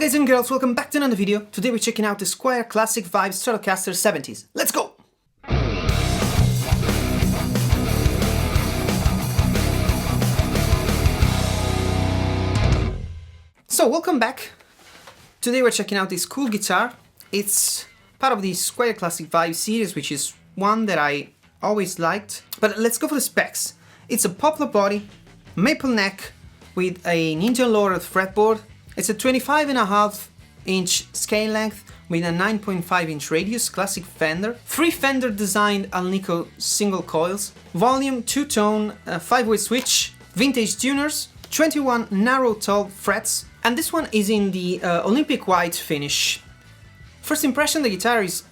guys and girls, welcome back to another video. Today we're checking out the Squier Classic Vibe Stratocaster 70s. Let's go! So, welcome back. Today we're checking out this cool guitar. It's part of the Squier Classic Vibe series, which is one that I always liked. But let's go for the specs. It's a poplar body, maple neck with an Indian laurel fretboard. It's a 25.5-inch scale length with a 9.5-inch radius, classic Fender. 3 Fender designed Alnico single coils, volume, 2-tone, 5-way switch, vintage tuners, 21 narrow tall frets, and this one is in the Olympic white finish. First impression, the guitar is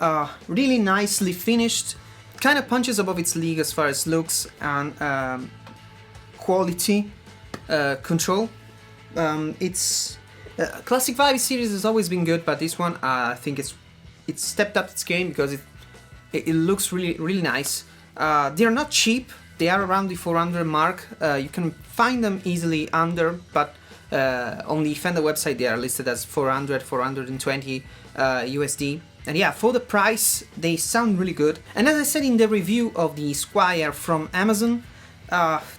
really nicely finished, kind of punches above its league as far as looks and quality control. It's Classic Vibe series has always been good, but this one I think it's stepped up its game because it looks really nice. They are not cheap. They are around the 400 mark. You can find them easily under, but on the Fender website they are listed as 420 USD. And yeah, for the price they sound really good. And as I said in the review of the Squier from Amazon,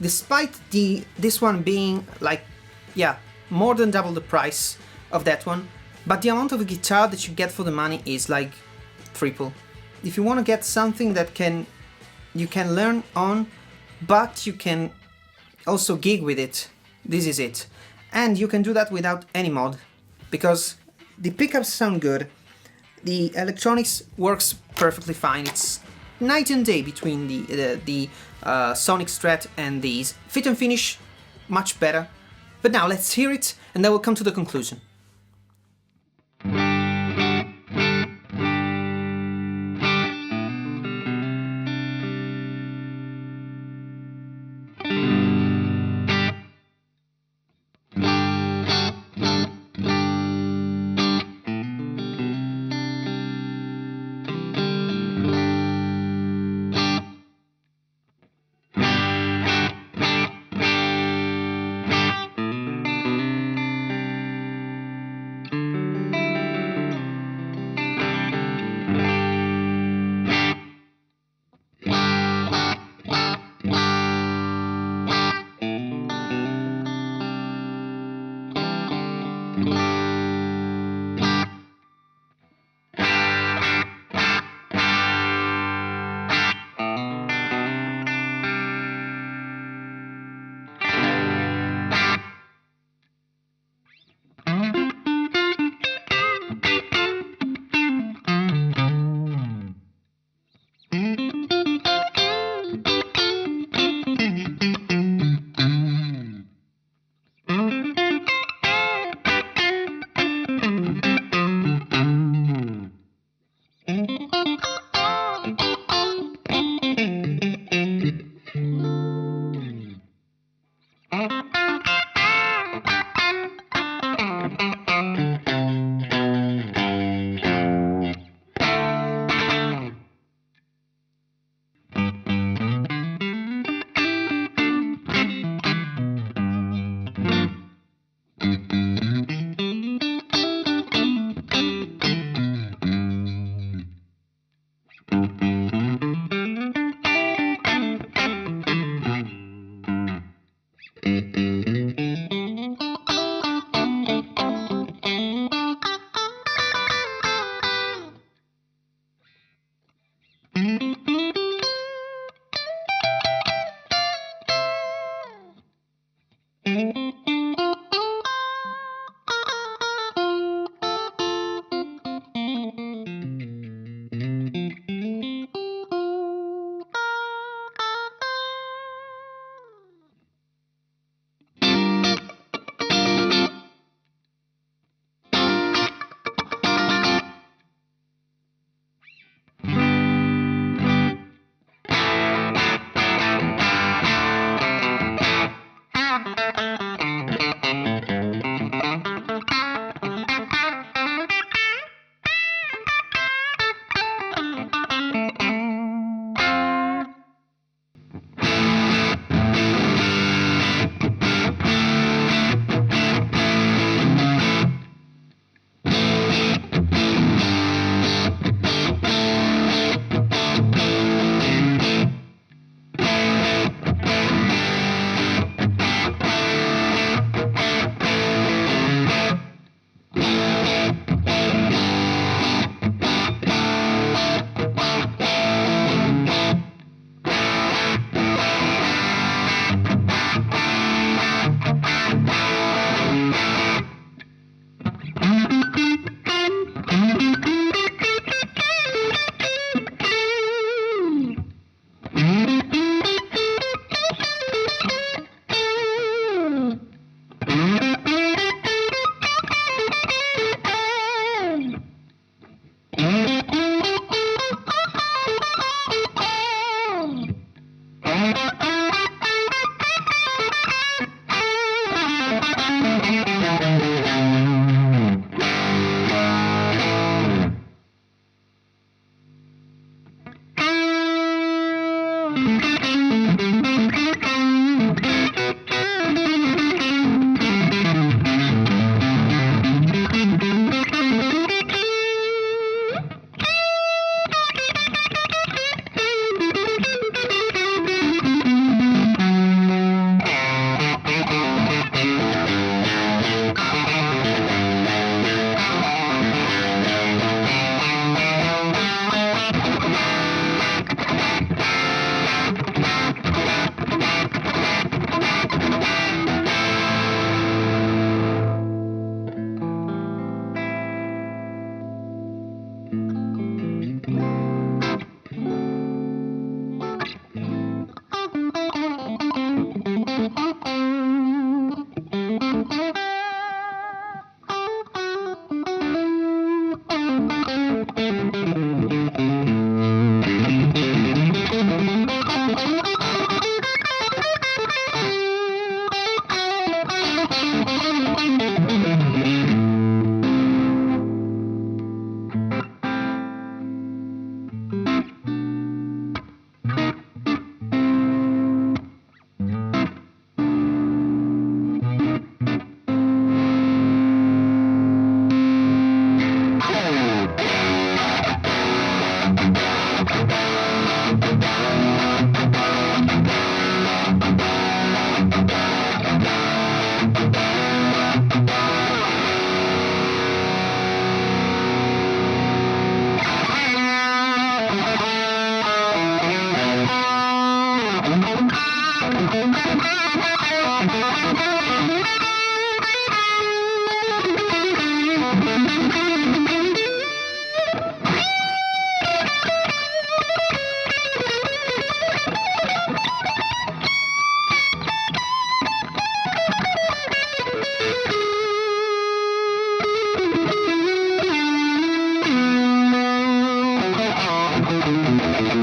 despite this one being like, yeah, more than double the price of that one, but the amount of guitar that you get for the money is like triple. If you want to get something that you can learn on, but you can also gig with it, this is it. And you can do that without any mod, because the pickups sound good, the electronics works perfectly fine. It's night and day between the Sonic Strat and these. Fit and finish, much better. But now let's hear it, and then we'll come to the conclusion.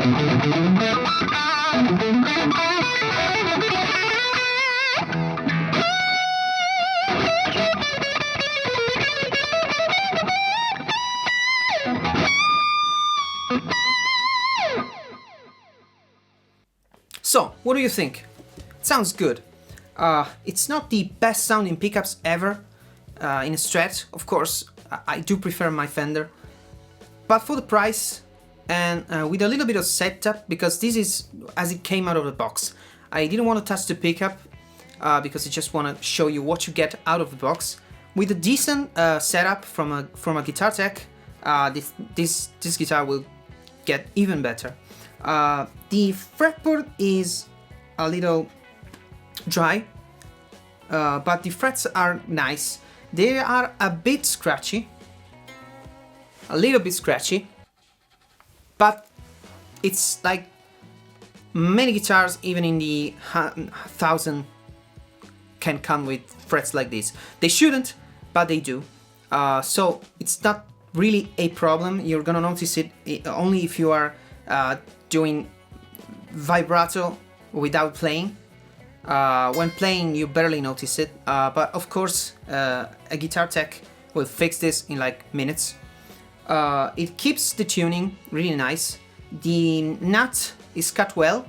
So, what do you think? It sounds good. It's not the best sounding pickups ever in a Strat, of course. I do prefer my Fender, but for the price and with a little bit of setup, because this is as it came out of the box. I didn't want to touch the pickup because I just want to show you what you get out of the box. With a decent setup from a guitar tech, this guitar will get even better. The fretboard is a little dry, but the frets are nice. They are a bit scratchy, a little bit scratchy, but it's like many guitars, even in the 1000, can come with frets like this. They shouldn't, but they do. So it's not really a problem. You're gonna notice it only if you are doing vibrato without playing. When playing, you barely notice it, but of course a guitar tech will fix this in like minutes. It keeps the tuning really nice. The nut is cut well.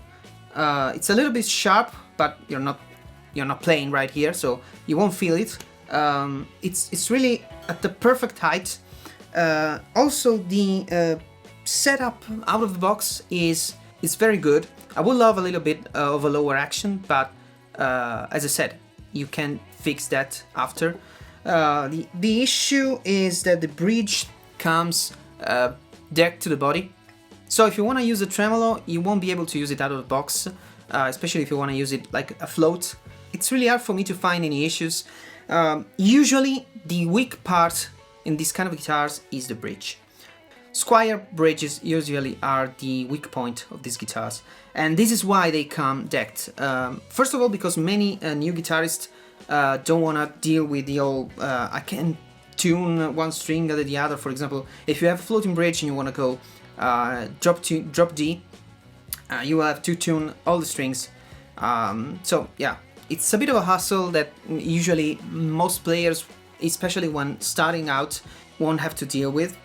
It's a little bit sharp, but you're not playing right here, so you won't feel it. It's really at the perfect height. Also, the setup out of the box is very good. I would love a little bit of a lower action, but as I said, you can fix that after. The issue is that the bridge comes decked to the body. So if you want to use a tremolo, you won't be able to use it out of the box, especially if you want to use it like a float. It's really hard for me to find any issues. Usually the weak part in this kind of guitars is the bridge. Squier bridges usually are the weak point of these guitars, and this is why they come decked. First of all, because many new guitarists don't want to deal with the old I can tune one string under the other. For example, if you have a floating bridge and you want to go drop D, you will have to tune all the strings. So yeah, it's a bit of a hassle that usually most players, especially when starting out, won't have to deal with.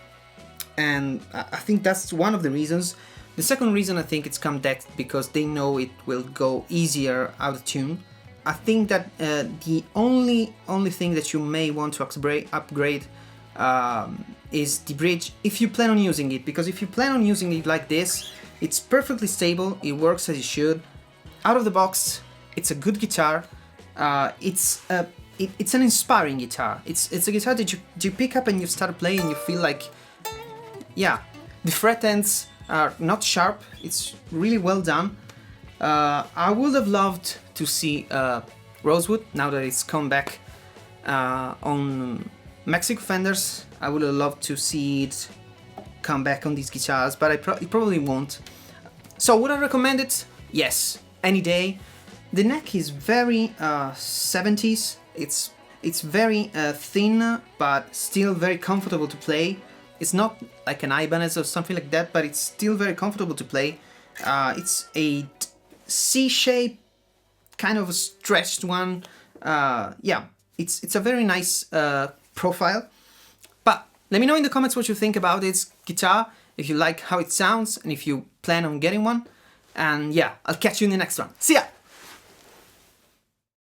And I think that's one of the reasons. The second reason, I think it's come decked because they know it will go easier out of tune. I think that the only thing that you may want to upgrade is the bridge, if you plan on using it. Because if you plan on using it like this, it's perfectly stable, it works as it should. Out of the box, it's a good guitar. It's an inspiring guitar. It's a guitar that you pick up and you start playing and you feel like, yeah, the fret ends are not sharp. It's really well done. I would have loved to see Rosewood now that it's come back on Mexico Fenders. I would have loved to see it come back on these guitars, but it probably won't. So would I recommend it? Yes, any day. The neck is very 70s. It's very thin, but still very comfortable to play. It's not like an Ibanez or something like that, but it's still very comfortable to play. It's a C-shape, kind of a stretched one. Yeah, it's a very nice profile. But let me know in the comments what you think about this guitar, if you like how it sounds, and if you plan on getting one. And yeah, I'll catch you in the next one. See ya!